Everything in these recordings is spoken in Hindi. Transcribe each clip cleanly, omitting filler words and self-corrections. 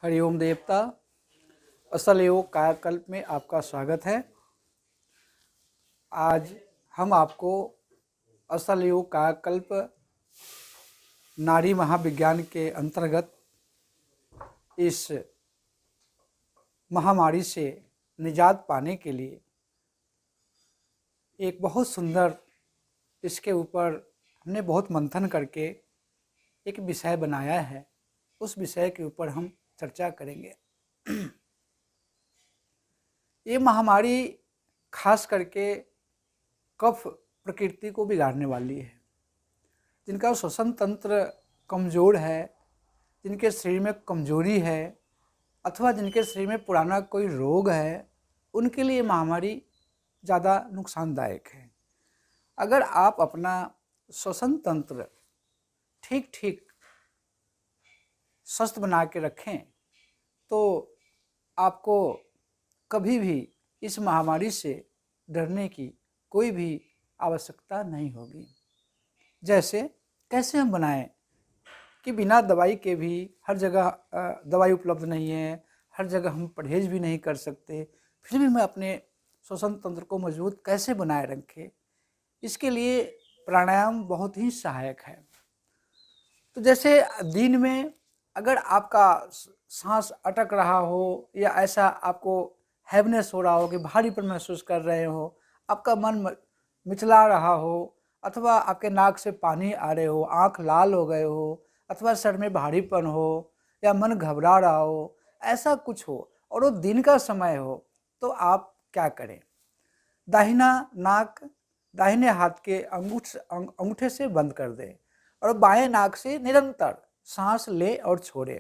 हरिओम देवता। असल योग कायाकल्प में आपका स्वागत है। आज हम आपको असल योग कायाकल्प नारी महाविज्ञान के अंतर्गत इस महामारी से निजात पाने के लिए एक बहुत सुंदर, इसके ऊपर हमने बहुत मंथन करके एक विषय बनाया है। उस विषय के ऊपर हम चर्चा करेंगे। ये महामारी खास करके कफ प्रकृति को बिगाड़ने वाली है। जिनका श्वसन तंत्र कमज़ोर है, जिनके शरीर में कमजोरी है अथवा जिनके शरीर में पुराना कोई रोग है, उनके लिए महामारी ज़्यादा नुकसानदायक है। अगर आप अपना श्वसन तंत्र ठीक ठीक स्वस्थ बना के रखें तो आपको कभी भी इस महामारी से डरने की कोई भी आवश्यकता नहीं होगी। जैसे कैसे हम बनाएं कि बिना दवाई के भी हर जगह दवाई उपलब्ध नहीं है, हर जगह हम परहेज भी नहीं कर सकते, फिर भी मैं अपने श्वसन तंत्र को मजबूत कैसे बनाए रखें, इसके लिए प्राणायाम बहुत ही सहायक है। तो जैसे दिन में अगर आपका सांस अटक रहा हो या ऐसा आपको हैवनेस हो रहा हो कि भारीपन महसूस कर रहे हो, आपका मन मिचला रहा हो अथवा आपके नाक से पानी आ रहे हो, आँख लाल हो गए हो अथवा सर में भारीपन हो या मन घबरा रहा हो, ऐसा कुछ हो और वो दिन का समय हो, तो आप क्या करें? दाहिना नाक दाहिने हाथ के अंगूठे से बंद कर दें और बाएं नाक से निरंतर सांस ले और छोड़े।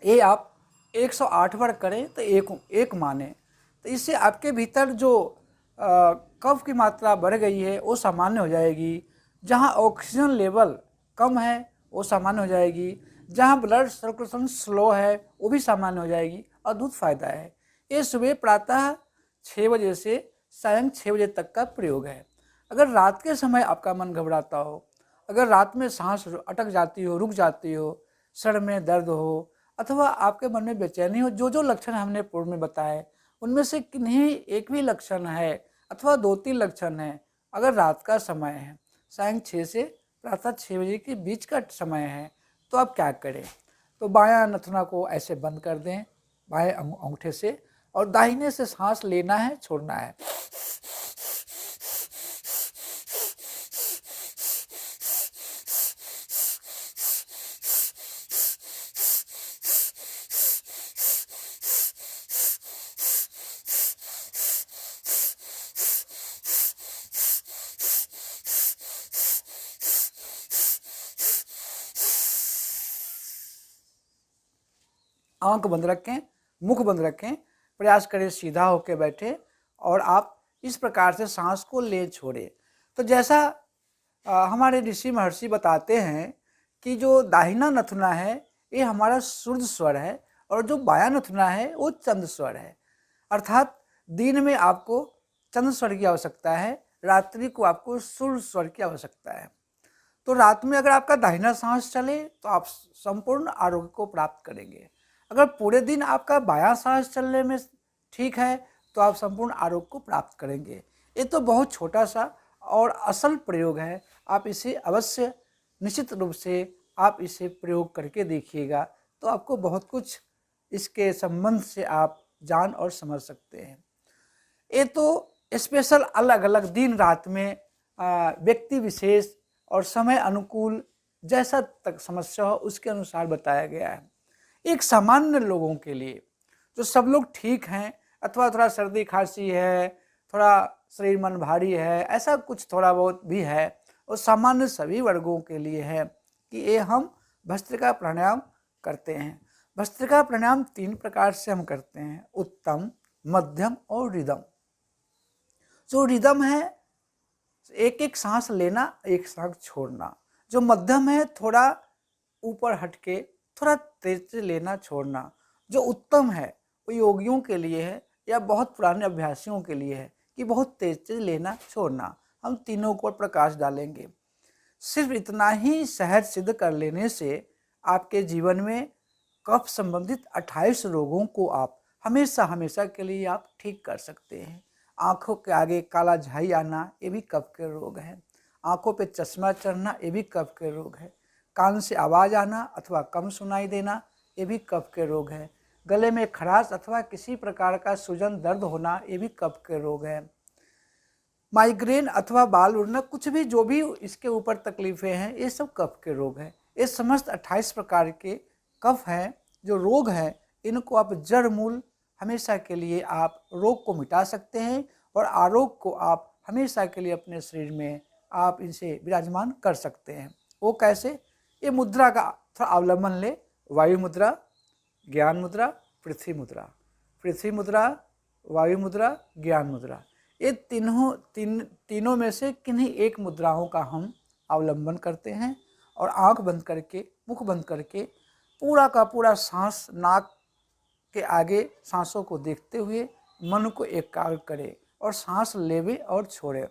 ये आप 108 बार करें तो एक माने, तो इससे आपके भीतर जो कफ की मात्रा बढ़ गई है वो सामान्य हो जाएगी। जहाँ ऑक्सीजन लेवल कम है वो सामान्य हो जाएगी, जहाँ ब्लड सर्कुलेशन स्लो है वो भी सामान्य हो जाएगी। अद्भुत फायदा है। ये सुबह प्रातः 6 बजे से सायं 6 बजे तक का प्रयोग है। अगर रात के समय आपका मन घबराता हो, अगर रात में सांस अटक जाती हो, रुक जाती हो, सर में दर्द हो अथवा आपके मन में बेचैनी हो, जो जो लक्षण हमने पूर्व में बताए उनमें से किन्हीं एक भी लक्षण है अथवा 2-3 लक्षण है, अगर रात का समय है, सायं 6 से प्रातः 6 बजे के बीच का समय है, तो आप क्या करें? तो बायां नथुना को ऐसे बंद कर दें बाएं अंगूठे से और दाहिने से सांस लेना है, छोड़ना है। आंख बंद रखें, मुख बंद रखें, प्रयास करें सीधा होकर बैठे और आप इस प्रकार से सांस को ले छोड़े। तो जैसा हमारे ऋषि महर्षि बताते हैं कि जो दाहिना नथुना है ये हमारा सूर्य स्वर है और जो बायां नथुना है वो चंद्र स्वर है। अर्थात दिन में आपको चंद्र स्वर की आवश्यकता है, रात्रि को आपको सूर्य स्वर की आवश्यकता है। तो रात में अगर आपका दाहिना सांस चले तो आप संपूर्ण आरोग्य को प्राप्त करेंगे। अगर पूरे दिन आपका बायां सांस चलने में ठीक है तो आप संपूर्ण आरोग्य को प्राप्त करेंगे। ये तो बहुत छोटा सा और असल प्रयोग है। आप इसे अवश्य निश्चित रूप से आप इसे प्रयोग करके देखिएगा तो आपको बहुत कुछ इसके संबंध से आप जान और समझ सकते हैं। ये तो स्पेशल अलग अलग दिन रात में व्यक्ति विशेष और समय अनुकूल जैसा तक समस्या हो उसके अनुसार बताया गया है। एक सामान्य लोगों के लिए जो सब लोग ठीक हैं अथवा थोड़ा सर्दी खांसी है, थोड़ा शरीर मन भारी है, ऐसा कुछ थोड़ा बहुत भी है, और सामान्य सभी वर्गों के लिए है कि ये हम भस्त्रिका प्राणायाम करते हैं। भस्त्रिका प्राणायाम 3 प्रकार से हम करते हैं, उत्तम, मध्यम और रिदम। जो रिदम है एक एक सांस लेना, एक सांस छोड़ना। जो मध्यम है थोड़ा ऊपर हटके थोड़ा तेज लेना छोड़ना जो उत्तम है वो योगियों के लिए है या बहुत पुराने अभ्यासियों के लिए है कि बहुत तेज लेना छोड़ना। हम तीनों को प्रकाश डालेंगे। सिर्फ इतना ही सहज सिद्ध कर लेने से आपके जीवन में कफ संबंधित 28 रोगों को आप हमेशा हमेशा के लिए आप ठीक कर सकते हैं। आंखों के आगे काला झाई आना ये भी कफ के रोग है। आंखों पे चश्मा चढ़ना ये भी कफ के रोग है। कान से आवाज़ आना अथवा कम सुनाई देना ये भी कफ के रोग है। गले में खराश अथवा किसी प्रकार का सूजन दर्द होना ये भी कफ के रोग है। माइग्रेन अथवा बाल उड़ना कुछ भी जो भी इसके ऊपर तकलीफें हैं ये सब कफ के रोग हैं। ये समस्त 28 प्रकार के कफ हैं जो रोग हैं, इनको आप जड़ मूल हमेशा के लिए आप रोग को मिटा सकते हैं और आरोग्य को आप हमेशा के लिए अपने शरीर में आप इनसे विराजमान कर सकते हैं। वो कैसे? ये मुद्रा का थोड़ा अवलंबन ले। वायु मुद्रा, ज्ञान मुद्रा, पृथ्वी मुद्रा। पृथ्वी मुद्रा, वायु मुद्रा, ज्ञान मुद्रा। ये तीनों में से किन्हीं एक मुद्राओं का हम अवलंबन करते हैं और आंख बंद करके, मुख बंद करके पूरा का पूरा सांस नाक के आगे सांसों को देखते हुए मन को एकाग्र करें और सांस लेवे और छोड़े।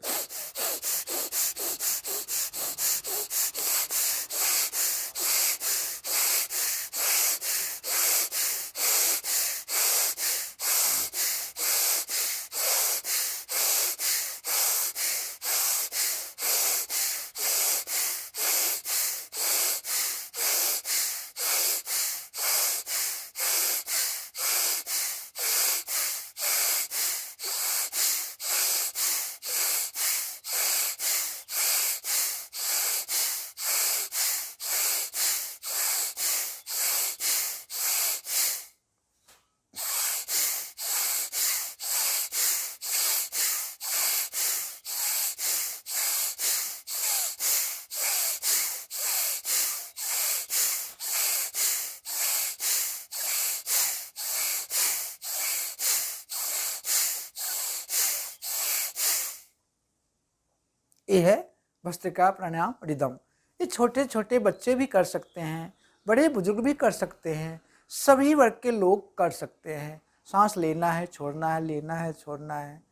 ये है भस्त्रिका प्राणायाम रिदम। ये छोटे छोटे बच्चे भी कर सकते हैं, बड़े बुजुर्ग भी कर सकते हैं, सभी वर्ग के लोग कर सकते हैं। सांस लेना है, छोड़ना है, लेना है, छोड़ना है।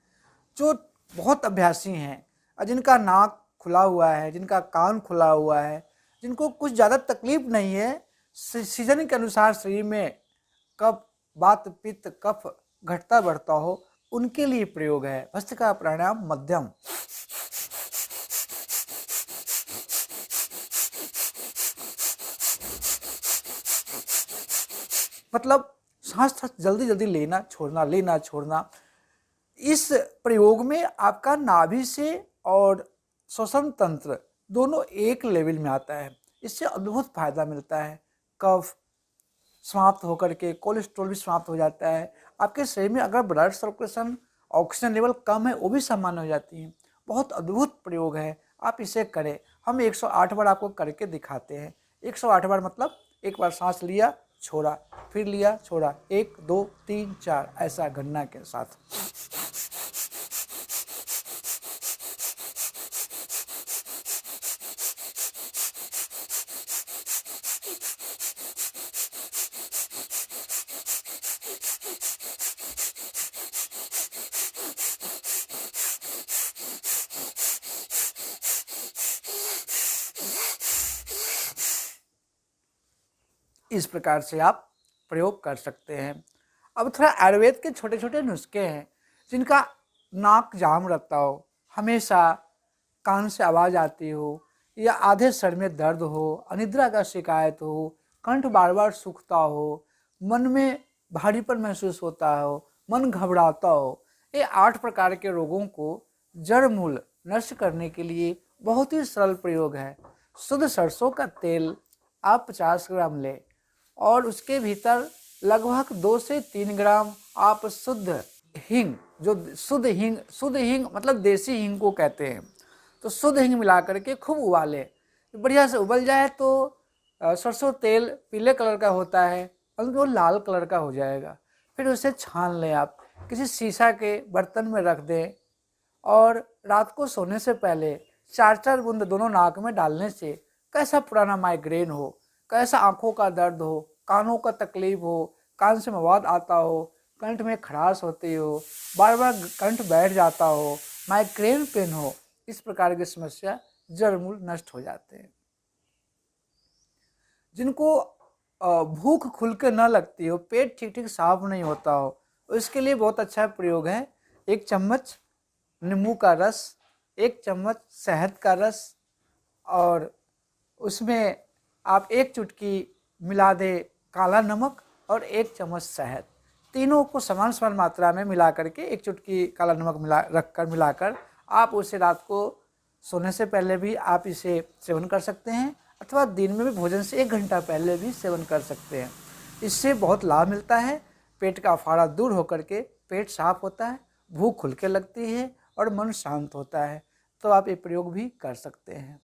जो बहुत अभ्यासी हैं और जिनका नाक खुला हुआ है, जिनका कान खुला हुआ है, जिनको कुछ ज़्यादा तकलीफ नहीं है, सीजन के अनुसार शरीर में कफ, वात, पित्त, कफ घटता बढ़ता हो, उनके लिए प्रयोग है भस्त्रिका प्राणायाम मध्यम। मतलब सांस जल्दी जल्दी लेना छोड़ना, लेना छोड़ना। इस प्रयोग में आपका नाभि से और श्वसन तंत्र दोनों एक लेवल में आता है। इससे अद्भुत फायदा मिलता है। कफ समाप्त होकर के कोलेस्ट्रॉल भी समाप्त हो जाता है। आपके शरीर में अगर ब्लड सर्कुलेशन, ऑक्सीजन लेवल कम है वो भी सामान्य हो जाती है। बहुत अद्भुत प्रयोग है, आप इसे करें। हम 108 बार आपको करके दिखाते हैं। 108 बार मतलब एक बार सांस लिया, छोड़ा, फिर लिया, छोड़ा, 1 2 3 4 ऐसा गणना के साथ। इस प्रकार से आप प्रयोग कर सकते हैं। अब थोड़ा आयुर्वेद के छोटे छोटे नुस्खे हैं। जिनका नाक जाम रहता हो, हमेशा कान से आवाज़ आती हो, या आधे सर में दर्द हो, अनिद्रा का शिकायत हो, कंठ बार बार सूखता हो, मन में भारीपन महसूस होता हो, मन घबराता हो, ये 8 प्रकार के रोगों को जड़ मूल नष्ट करने के लिए बहुत ही सरल प्रयोग है। शुद्ध सरसों का तेल आप 50 ग्राम लें और उसके भीतर लगभग 2 से 3 ग्राम आप शुद्ध हींग, जो शुद्ध हींग मतलब देसी हींग को कहते हैं, तो शुद्ध हींग मिला करके खूब उबालें। बढ़िया से उबल जाए तो सरसों तेल पीले कलर का होता है और वो लाल कलर का हो जाएगा। फिर उसे छान लें, आप किसी शीशा के बर्तन में रख दें और रात को सोने से पहले 4-4 बूंद दोनों नाक में डालने से कैसा पुराना माइग्रेन हो, कैसा आँखों का दर्द हो, कानों का तकलीफ हो, कान से मवाद आता हो, कंठ में खराश होती हो, बार बार कंठ बैठ जाता हो, माइग्रेन पेन हो, इस प्रकार की समस्या जड़मूल नष्ट हो जाते हैं। जिनको भूख खुल के न लगती हो, पेट ठीक ठीक साफ नहीं होता हो, उसके लिए बहुत अच्छा प्रयोग है। 1 चम्मच नींबू का रस, 1 चम्मच शहद का रस, और उसमें आप 1 चुटकी मिला दें काला नमक और 1 चम्मच शहद। तीनों को समान समान मात्रा में मिला करके 1 चुटकी काला नमक मिलाकर आप उसे रात को सोने से पहले भी आप इसे सेवन कर सकते हैं, अथवा दिन में भी भोजन से 1 घंटा पहले भी सेवन कर सकते हैं। इससे बहुत लाभ मिलता है। पेट का अफारा दूर होकर के पेट साफ होता है, भूख खुल के लगती है और मन शांत होता है। तो आप ये प्रयोग भी कर सकते हैं।